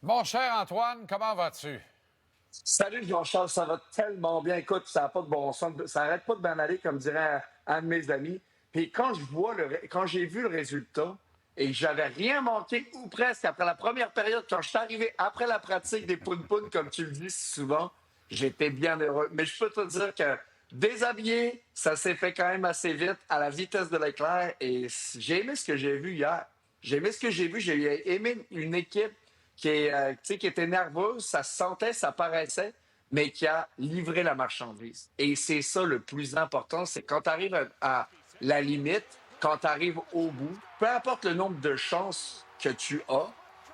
Mon cher Antoine, comment vas-tu? Salut Jean-Charles, ça va tellement bien. Écoute, ça n'a pas de bon sens. Ça arrête pas de m'en aller, comme dirait un de mes amis. Puis quand j'ai vu le résultat et que j'avais rien manqué ou presque après la première période, quand je suis arrivé après la pratique des poun-poun, comme tu le dis si souvent, j'étais bien heureux. Mais je peux te dire que déshabillé, ça s'est fait quand même assez vite, à la vitesse de l'éclair. Et j'ai aimé ce que j'ai vu hier. J'ai aimé ce que j'ai vu. J'ai aimé une équipe tu sais, qui était nerveuse, ça se sentait, ça paraissait, mais qui a livré la marchandise. Et c'est ça le plus important, c'est quand tu arrives à la limite, quand tu arrives au bout, peu importe le nombre de chances que tu as,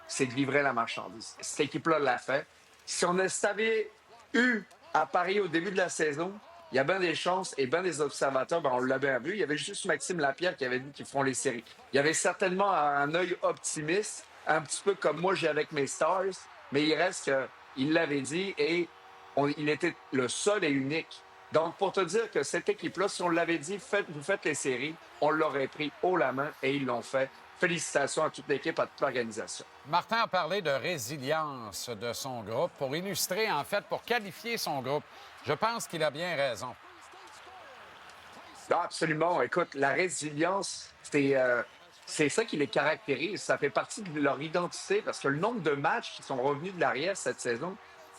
c'est de livrer la marchandise. Cette équipe-là l'a fait. Si on avait eu à Paris au début de la saison, il y a bien des chances et bien des observateurs, ben on l'a bien vu. Il y avait juste Maxime Lapierre qui avait dit qu'ils feront les séries. Il y avait certainement un œil optimiste, un petit peu comme moi j'ai avec mes Stars, mais il reste qu'il l'avait dit et il était le seul et unique. Donc, pour te dire que cette équipe-là, si on l'avait dit, vous faites les séries, on l'aurait pris haut la main et ils l'ont fait. Félicitations à toute l'équipe, à toute l'organisation. Martin a parlé de résilience de son groupe pour illustrer, en fait, pour qualifier son groupe. Je pense qu'il a bien raison. Non, absolument. Écoute, la résilience, c'est ça qui les caractérise. Ça fait partie de leur identité parce que le nombre de matchs qui sont revenus de l'arrière cette saison,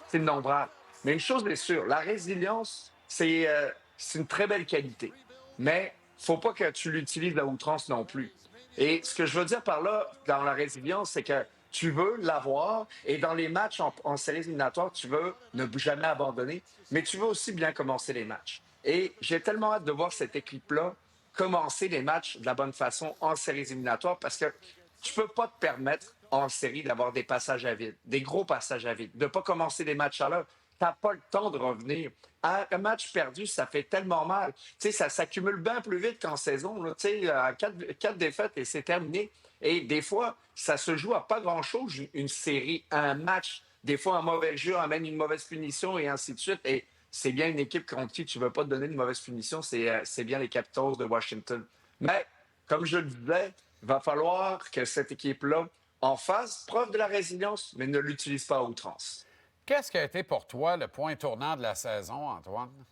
c'est innombrable. Mais une chose est sûre, la résilience, c'est une très belle qualité. Mais faut pas que tu l'utilises à outrance non plus. Et ce que je veux dire par là, dans la résilience, c'est que tu veux l'avoir et dans les matchs en séries éliminatoires, tu veux ne jamais abandonner, mais tu veux aussi bien commencer les matchs. Et j'ai tellement hâte de voir cette équipe-là commencer les matchs de la bonne façon en séries éliminatoires parce que tu peux pas te permettre en série d'avoir des passages à vide, des gros passages à vide, de pas commencer les matchs à l'heure. T'as pas le temps de revenir. Un match perdu, ça fait tellement mal. Tu sais, ça s'accumule bien plus vite qu'en saison. Là. Tu sais, quatre défaites et c'est terminé. Et des fois, ça se joue à pas grand-chose, une série, un match. Des fois, un mauvais jeu amène une mauvaise punition et ainsi de suite. Et c'est bien une équipe contre qui tu ne veux pas te donner une mauvaise punition, c'est bien les Capitals de Washington. Mais, comme je le disais, il va falloir que cette équipe-là en fasse preuve de la résilience, mais ne l'utilise pas à outrance. Qu'est-ce qui a été pour toi le point tournant de la saison, Antoine?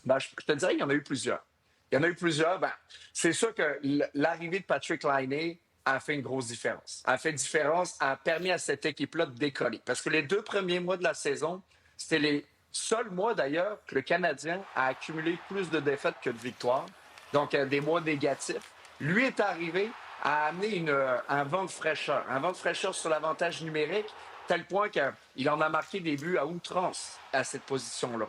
Ben, je te dirais qu'il y en a eu plusieurs. Il y en a eu plusieurs. Ben, c'est sûr que l'arrivée de Patrick Laine a fait une grosse différence. A fait une différence, a permis à cette équipe-là de décoller. Parce que les 2 premiers mois de la saison, c'était les seuls mois d'ailleurs que le Canadien a accumulé plus de défaites que de victoires. Donc, des mois négatifs. Lui est arrivé à amener un vent de fraîcheur. Un vent de fraîcheur sur l'avantage numérique, tel point qu'il en a marqué des buts à outrance à cette position-là.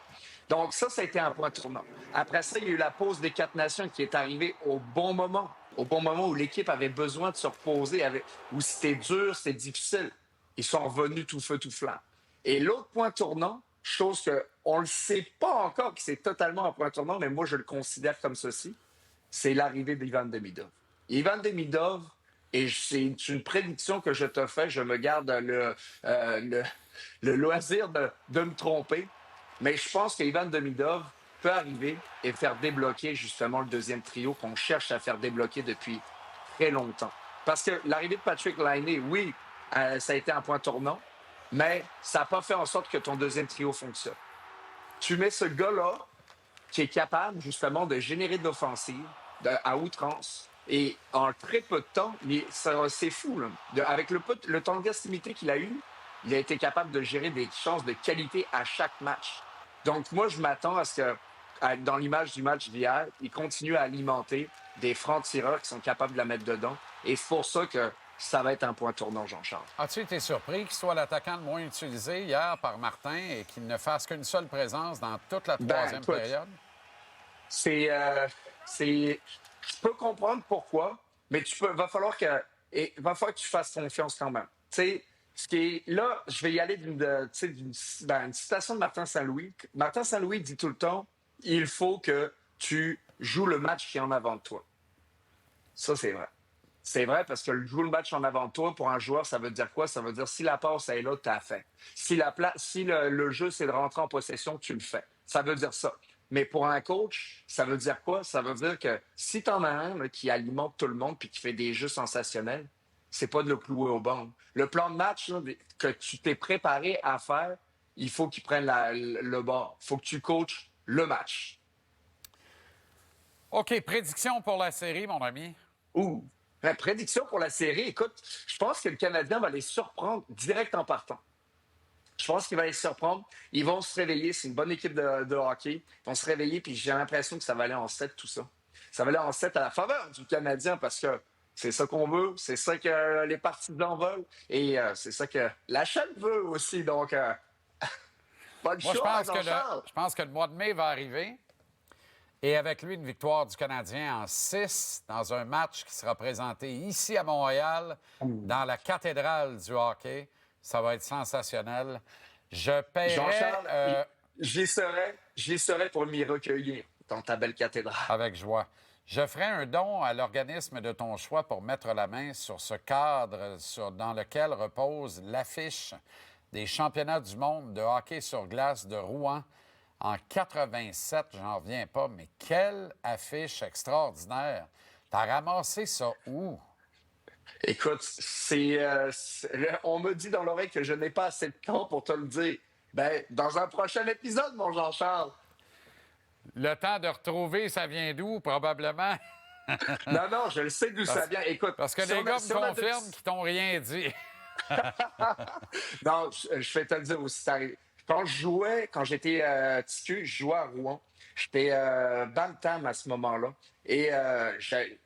Donc ça a été un point tournant. Après ça, il y a eu la pause des 4 nations qui est arrivée au bon moment où l'équipe avait besoin de se reposer, où c'était dur, c'était difficile. Ils sont revenus tout feu, tout flamme. Et l'autre point tournant, chose qu'on ne le sait pas encore que c'est totalement un point tournant, mais moi je le considère comme ceci, c'est l'arrivée d'Ivan Demidov. Ivan Demidov, et c'est une prédiction que je te fais, je me garde le loisir de me tromper, mais je pense qu'Ivan Demidov peut arriver et faire débloquer justement le deuxième trio qu'on cherche à faire débloquer depuis très longtemps. Parce que l'arrivée de Patrick Laine, oui, ça a été un point tournant, mais ça n'a pas fait en sorte que ton deuxième trio fonctionne. Tu mets ce gars-là qui est capable justement de générer de l'offensive à outrance et en très peu de temps, mais c'est fou. Là. Avec le temps de glace limité qu'il a eu, il a été capable de gérer des chances de qualité à chaque match. Donc moi, je m'attends à ce que, dans l'image du match d'hier, il continue à alimenter des francs-tireurs qui sont capables de la mettre dedans. Et c'est pour ça que ça va être un point tournant, Jean-Charles. As-tu été surpris qu'il soit l'attaquant le moins utilisé hier par Martin et qu'il ne fasse qu'une seule présence dans toute la Ben, troisième écoute, période? C'est, euh, je peux comprendre pourquoi, mais va falloir que tu fasses confiance quand même. Tu sais, ce qui est, là, je vais y aller une citation de Martin Saint-Louis. Martin Saint-Louis dit tout le temps, il faut que tu joues le match qui est en avant de toi. Ça, c'est vrai. C'est vrai parce que jouer le match en avant de toi, pour un joueur, ça veut dire quoi? Ça veut dire si la passe est là, t'as fait. Si le jeu, c'est de rentrer en possession, tu le fais. Ça veut dire ça. Mais pour un coach, ça veut dire quoi? Ça veut dire que si t'en as un là, qui alimente tout le monde puis qui fait des jeux sensationnels, c'est pas de le clouer au banc. Le plan de match là, que tu t'es préparé à faire, il faut qu'il prenne le bord. Il faut que tu coaches le match. OK, prédiction pour la série, mon ami. Ouh! La prédiction pour la série, écoute, je pense que le Canadien va les surprendre direct en partant. Je pense qu'il va les surprendre. Ils vont se réveiller. C'est une bonne équipe de hockey. Ils vont se réveiller, puis j'ai l'impression que ça va aller en 7, tout ça. Ça va aller en 7 à la faveur du Canadien parce que c'est ça qu'on veut, c'est ça que les partisans veulent et c'est ça que la chaîne veut aussi. Donc, pas de Moi, choix, Jean-Charles. je pense que le mois de mai va arriver. Et avec lui, une victoire du Canadien en 6 dans un match qui sera présenté ici à Montréal, dans la cathédrale du hockey. Ça va être sensationnel. Je paierais Jean-Charles, j'y serai pour m'y recueillir dans ta belle cathédrale. avec joie. Je ferai un don à l'organisme de ton choix pour mettre la main sur ce cadre dans lequel repose l'affiche des championnats du monde de hockey sur glace de Rouen en 87. J'en reviens pas, mais quelle affiche extraordinaire. T'as ramassé ça où? Écoute, on me dit dans l'oreille que je n'ai pas assez de temps pour te le dire. Ben, dans un prochain épisode, mon Jean-Charles. Le temps de retrouver, ça vient d'où, probablement? Non, non, je le sais d'où ça vient. Écoute, Parce que les gars me confirment qu'ils t'ont rien dit. Non, je vais te le dire aussi. Quand j'étais petit, je jouais à Rouen. J'étais Bantam à ce moment-là. Et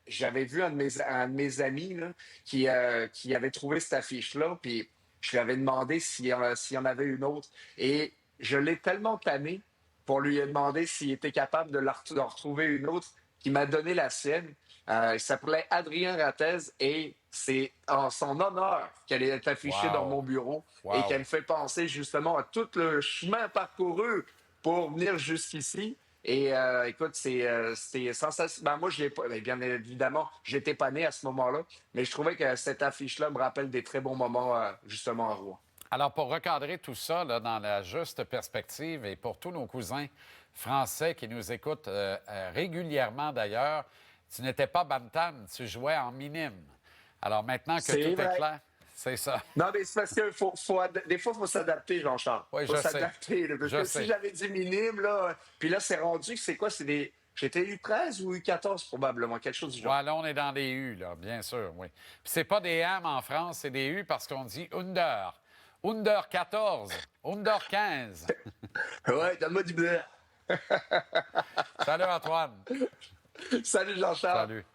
j'avais vu un de mes amis là, qui avait trouvé cette affiche-là. Puis je lui avais demandé s'il y en avait une autre. Et je l'ai tellement tanné pour lui demander s'il était capable de retrouver une autre qui m'a donné la sienne. Il s'appelait Adrien Rattez et c'est en son honneur qu'elle est affichée Wow. dans mon bureau Wow. et qu'elle me fait penser justement à tout le chemin parcouru pour venir jusqu'ici. Et écoute, c'est sensationnel. Ben, moi, bien évidemment, j'étais pas né à ce moment-là, mais je trouvais que cette affiche-là me rappelle des très bons moments justement à Rouen. Alors, pour recadrer tout ça là, dans la juste perspective et pour tous nos cousins français qui nous écoutent régulièrement d'ailleurs, tu n'étais pas bantam, tu jouais en minime. Alors, maintenant que C'est tout vrai. est clair, c'est ça. Non, mais c'est parce que des fois, il faut s'adapter, Jean-Charles. Oui, Il faut je sais. s'adapter. Là, parce Je que sais. si j'avais dit minime, là, puis là, c'est rendu, c'est quoi? J'étais U13 ou U14 probablement, quelque chose du genre. Ouais, là, on est dans des U, là, bien sûr, oui. Puis c'est pas des M en France, c'est des U parce qu'on dit under. Under 14, under 15. Ouais, donne-moi du bleu. Salut, Antoine. Salut, Jean-Charles. Salut.